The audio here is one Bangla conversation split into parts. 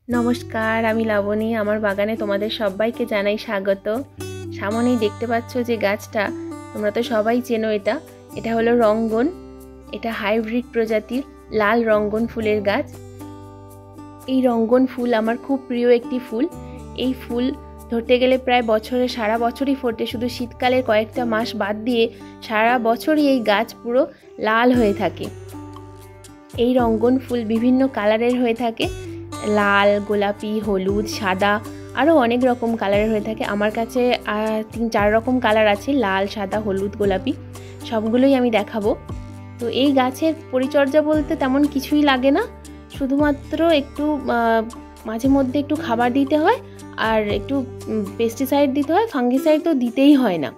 নমস্কার, আমি লাবণী। আমার বাগানে তোমাদের সবাইকে জানাই স্বাগত। সামনেই দেখতে পাচ্ছ যে গাছটা, তোমরা তো সবাই চেনো এটা। এটা হলো রঙ্গন। এটা হাইব্রিড প্রজাতির লাল রঙ্গন ফুলের গাছ। এই রঙ্গন ফুল আমার খুব প্রিয় একটি ফুল। এই ফুল ধরতে গেলে প্রায় বছরে সারা বছরই ফোটে, শুধু শীতকালের কয়েকটা মাস বাদ দিয়ে সারা বছরই এই গাছ পুরো লাল হয়ে থাকে। এই রঙ্গন ফুল বিভিন্ন কালারের হয়ে থাকে, লাল, গোলাপি, হলুদ, সাদা, আরও অনেক রকম কালারের হয়ে থাকে। আমার কাছে 3-4 রকম কালার আছে, লাল, সাদা, হলুদ, গোলাপি, সবগুলোই আমি দেখাবো। তো এই গাছের পরিচর্যা বলতে তেমন কিছুই লাগে না, শুধুমাত্র একটু মাঝে মধ্যে একটু খাবার দিতে হয় আর একটু পেস্টিসাইড দিতে হয়। ফাঙ্গিসাইড তো দিতেই হয় না।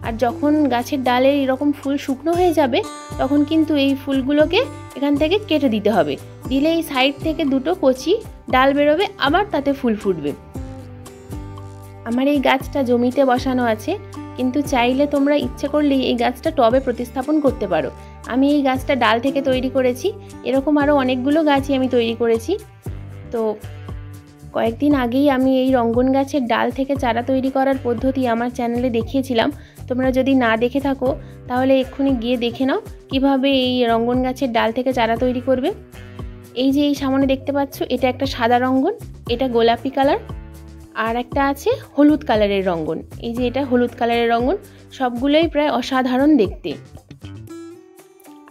আর যখন গাছের ডালে এরকম ফুল শুকনো হয়ে যাবে তখন কিন্তু এই ফুলগুলোকে এখান থেকে কেটে দিতে হবে। দিলে এই সাইড থেকে দুটো কচি ডাল বেরোবে, আবার তাতে ফুল ফুটবে। আমার এই গাছটা জমিতে বসানো আছে, কিন্তু চাইলে তোমরা ইচ্ছে করলেই এই গাছটা টবে প্রতিস্থাপন করতে পারো। আমি এই গাছটা ডাল থেকে তৈরি করেছি, এরকম আরও অনেকগুলো গাছই আমি তৈরি করেছি। তো কয়েকদিন আগেই আমি এই রঙ্গন গাছের ডাল থেকে চারা তৈরি করার পদ্ধতি আমার চ্যানেলে দেখিয়েছিলাম। তোমরা যদি না দেখে থাকো তাহলে এক্ষুনি গিয়ে দেখে নাও কিভাবে এই রঙ্গন গাছের ডাল থেকে চারা তৈরি করবে। এই যে এই সামনে দেখতে পাচ্ছ, এটা একটা সাদা রঙ্গন, এটা গোলাপি কালার, আর একটা আছে হলুদ কালারের রঙ্গন। এই যে এটা হলুদ কালারের রঙ্গন, সবগুলোই প্রায় অসাধারণ দেখতে।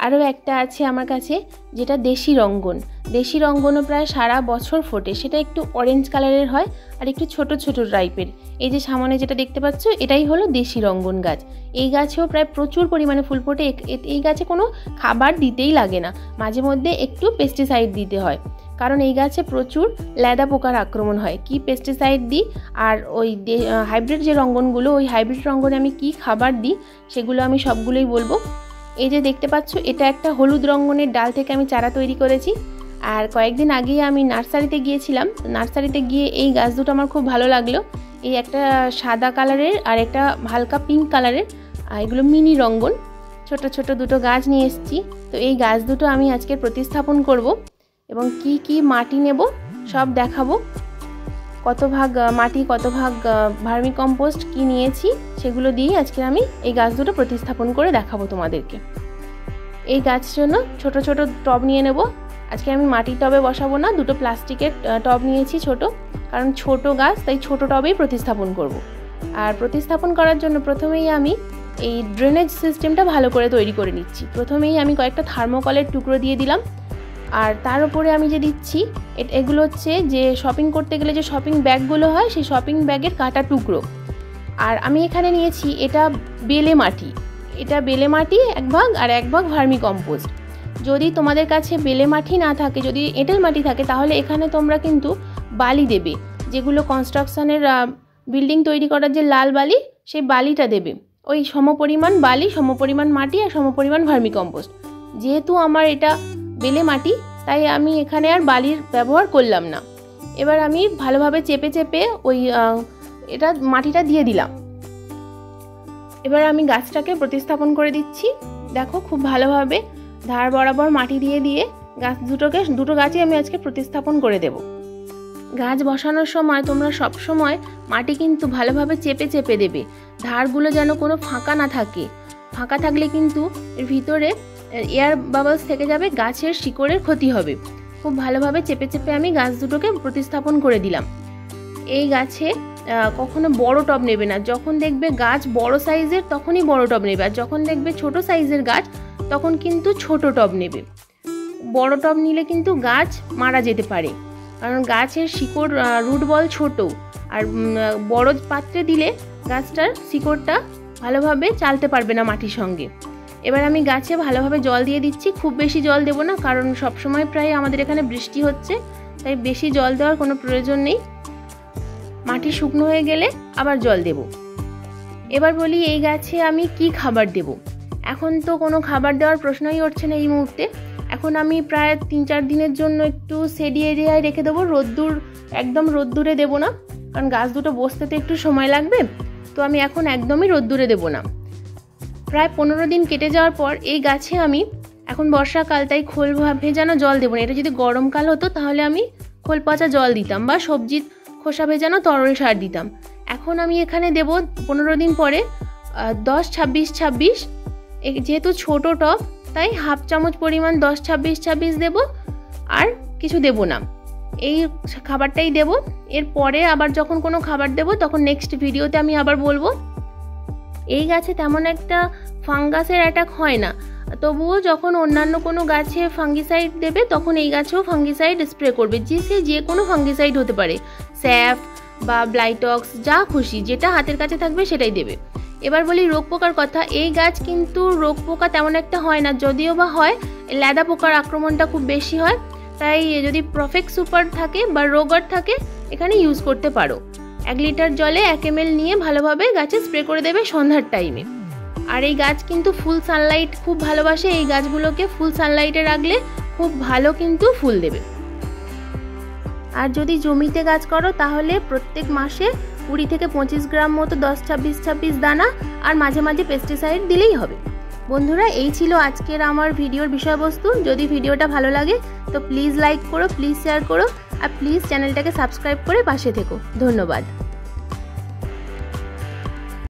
আরও একটা আছে আমার কাছে যেটা দেশি রঙ্গন। দেশি রঙ্গনও প্রায় সারা বছর ফোটে, সেটা একটু অরেঞ্জ কালারের হয় আর একটু ছোট ছোট টাইপের। এই যে সামনে যেটা দেখতে পাচ্ছ, এটাই হলো দেশি রঙ্গন গাছ। এই গাছেও প্রায় প্রচুর পরিমাণে ফুল ফোটে। এই গাছে কোনো খাবার দিতেই লাগে না, মাঝে মধ্যে একটু পেস্টিসাইড দিতে হয়, কারণ এই গাছে প্রচুর ল্যাদা পোকার আক্রমণ হয়। কি পেস্টিসাইড দিই আর ওই হাইব্রিড যে রঙ্গনগুলো, ওই হাইব্রিড রঙ্গনে আমি কি খাবার দিই সেগুলো আমি সবগুলোই বলবো। এই যে দেখতে পাচ্ছ, এটা একটা হলুদ রঙ্গনের ডাল থেকে আমি চারা তৈরি করেছি। আর কয়েকদিন আগেই আমি নার্সারিতে গিয়েছিলাম। নার্সারিতে গিয়ে এই গাছ দুটো আমার খুব ভালো লাগলো। এই একটা সাদা কালারের আর একটা হালকা পিঙ্ক কালারের, এগুলো মিনি রঙ্গন, ছোট ছোট দুটো গাছ নিয়ে এসেছি। তো এই গাছ দুটো আমি আজকে প্রতিস্থাপন করব এবং কি কি মাটি নেব সব দেখাবো। কত ভাগ মাটি, কত ভাগ ভার্মি কম্পোস্ট কি নিয়েছি সেগুলো দিয়ে আজকে আমি এই গাছ দুটো প্রতিস্থাপন করে দেখাবো তোমাদেরকে। এই গাছের জন্য ছোট ছোট টব নিয়ে নেব। আজকে আমি মাটির টবে বসাবো না, দুটো প্লাস্টিকের টব নিয়েছি ছোট, কারণ ছোট গাছ, তাই ছোট টবেই প্রতিস্থাপন করব। আর প্রতিস্থাপন করার জন্য প্রথমেই আমি এই ড্রেনেজ সিস্টেমটা ভালো করে তৈরি করে নিচ্ছি। প্রথমেই আমি কয়েকটা থার্মোকলের টুকরো দিয়ে দিলাম, আর তার উপরে আমি যে দিচ্ছি এগুলো হচ্ছে যে শপিং করতে গেলে যে শপিং ব্যাগগুলো হয়, সেই শপিং ব্যাগের কাটা টুকরো। আর আমি এখানে নিয়েছি এটা বেলে মাটি। এটা বেলে মাটি 1 ভাগ, আর 1 ভাগ ভার্মি কম্পোস্ট। যদি তোমাদের কাছে বেলে মাটি না থাকে, যদি এঁটেল মাটি থাকে, তাহলে এখানে তোমরা কিন্তু বালি দেবে, যেগুলো কনস্ট্রাকশনের বিল্ডিং তৈরি করার যে লাল বালি, সেই বালিটা দেবে। ওই সমপরিমাণ বালি, সমপরিমাণ মাটি আর সমপরিমাণ ভার্মি কম্পোস্ট। যেহেতু আমার এটা বেলে মাটি, তাই আমি এখানে আর বালির ব্যবহার করলাম না। এবার আমি ভালোভাবে চেপে চেপে ওই এটা মাটিটা দিয়ে দিলাম। এবার আমি গাছটাকে প্রতিস্থাপন করে দিচ্ছি। দেখো, খুব ভালোভাবে ধার বরাবর মাটি দিয়ে দিয়ে দুটো গাছই আমি আজকে প্রতিস্থাপন করে দেব। গাছ বসানোর সময় তোমরা সব সময় মাটি কিন্তু ভালোভাবে চেপে চেপে দেবে, ধারগুলো যেন কোনো ফাঁকা না থাকে। ফাঁকা থাকলে কিন্তু এর ভিতরে এয়ার বাবলস থেকে যাবে, গাছের শিকড়ের ক্ষতি হবে। খুব ভালোভাবে চেপে চেপে আমি গাছ দুটোকে প্রতিস্থাপন করে দিলাম। এই গাছে কখনো বড় টব নেবে না। যখন দেখবে গাছ বড় সাইজের তখনই বড় টব নেবে, আর যখন দেখবে ছোট সাইজের গাছ তখন কিন্তু ছোট টব নেবে। বড় টব নিলে কিন্তু গাছ মারা যেতে পারে, কারণ গাছের শিকড় রুট বল ছোট, আর বড় পাত্রে দিলে গাছটার শিকড়টা ভালোভাবে চালতে পারবে না মাটির সঙ্গে। এবার আমি গাছে ভালোভাবে জল দিয়ে দিচ্ছি। খুব বেশি জল দেবো না, কারণ সবসময় প্রায় আমাদের এখানে বৃষ্টি হচ্ছে, তাই বেশি জল দেওয়ার কোনো প্রয়োজন নেই। মাটি শুকনো হয়ে গেলে আবার জল দেব। এবার বলি, এই গাছে আমি কি খাবার দেব। এখন তো কোনো খাবার দেওয়ার প্রশ্নই উঠছে না এই মুহূর্তে। এখন আমি প্রায় 3-4 দিনের জন্য একটু শেডি এরিয়ায় রেখে দেবো। একদম রোদ্দুরে দেবো না, কারণ গাছ দুটো বসতে তো একটু সময় লাগবে। তো আমি এখন একদমই রোদ্দুরে দেবো না। প্রায় 15 দিন কেটে যাওয়ার পর এই গাছে আমি, এখন বর্ষাকাল তাই খোল ভেজানো জল দেবো না। এটা যদি গরমকাল হতো তাহলে আমি খোল পচা জল দিতাম বা সবজির খোসা ভেজানো তরল সার দিতাম। এখন আমি এখানে দেব 15 দিন পরে 10-26-26, যেহেতু ছোটো টব তাই হাফ চামচ পরিমাণ 10-26-26 দেব, আর কিছু দেব না, এই খাবারটাই দেব। এরপরে আবার যখন কোনো খাবার দেব তখন নেক্সট ভিডিওতে আমি আবার বলবো। এই গাছে তেমন একটা ফাঙ্গাসের অ্যাটাক হয় না, তবুও যখন অন্যান্য কোনো গাছে ফাঙ্গিসাইড দেবে তখন এই গাছেও ফাঙ্গিসাইড স্প্রে করবে, যে কোনো ফাঙ্গিসাইড হতে পারে, স্যাফ বা ব্লাইটক্স, যা খুশি যেটা হাতের কাছে থাকবে সেটাই দেবে। এবার বলি রোগ পোকার কথা। এই গাছ কিন্তু রোগ পোকা তেমন একটা হয় না, যদিও বা হয় ল্যাদা পোকার আক্রমণটা খুব বেশি হয়, তাই যদি প্রফেক্ট সুপার থাকে বা রোগর থাকে এখানে ইউজ করতে পারো। 1 লিটার জলে 1 ml নিয়ে ভালোভাবে গাছে স্প্রে করে দেবে সন্ধ্যার টাইমে। আর এই গাছ কিন্তু ফুল সানলাইট খুব ভালোবাসে, এই গাছগুলোকে ফুল সানলাইটে রাখলে খুব ভালো কিন্তু ফুল দেবে। আর যদি জমিতে গাছ করো তাহলে প্রত্যেক মাসে 20 থেকে 25 গ্রাম মতো 10-26-26 দানা আর মাঝে মাঝে পেস্টিসাইড দিলেই হবে। বন্ধুরা, এই ছিল আজকের আমার ভিডিওর বিষয়বস্তু। যদি ভিডিওটা ভালো লাগে তো প্লিজ লাইক করো, প্লিজ শেয়ার করো, আর প্লিজ চ্যানেলটাকে সাবস্ক্রাইব করে পাশে থেকো। ধন্যবাদ।